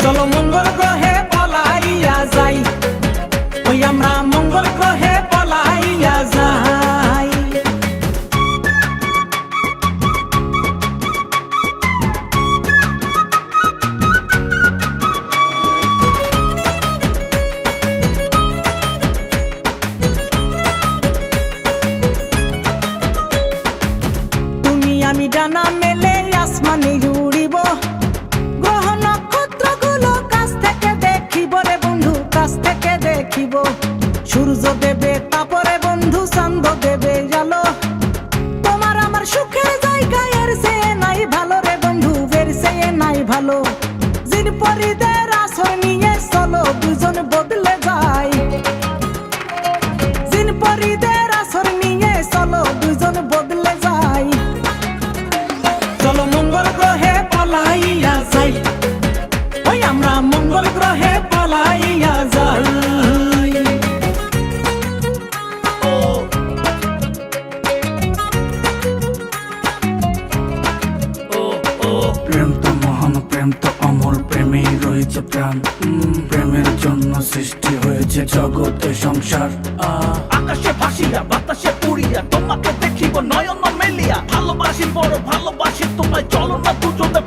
চলো মঙ্গল গ্রহে পলাইয়া যাই, ওই আমরা মঙ্গল গ্রহে পলাইয়া যাই। তুমি আমি ডানা মেলে আসমানে উড়িব, গ্রহ নক্ষত্রগুলো কাছ থেকে দেখিব রে বন্ধু, কাছ থেকে দেখিব। সূর্য দেবে তারপরে বন্ধু চাঁদ দেবে আলো, তোমার আমার সুখের জায়গা এর চেয়ে নাই ভালো রে বন্ধু, এর চেয়ে নাই ভালো। জিন পরিদের আসর নিয়ে চলো দুজন বদলে যাই, জিন পরিদের আসর নিয়ে চলো দুজন বদলে যাই। চলো মঙ্গল গ্রহে পলাইয়া যাই, ওই আমরা মঙ্গল গ্রহে পলাইয়া যাই। প্রেম তো মহান, প্রেম তো অমর, প্রেমেই রয়েছে প্রাণ। প্রেমের জন্য সৃষ্টি হয়েছে জগতে সংসার। আকাশে ভাসিয়া বাতাসে পুরিয়া তোমাকে দেখিব নয়ন মেলিয়া, ভালোবাসি বড় ভালোবাসি তোমায়, চলো না দুজনে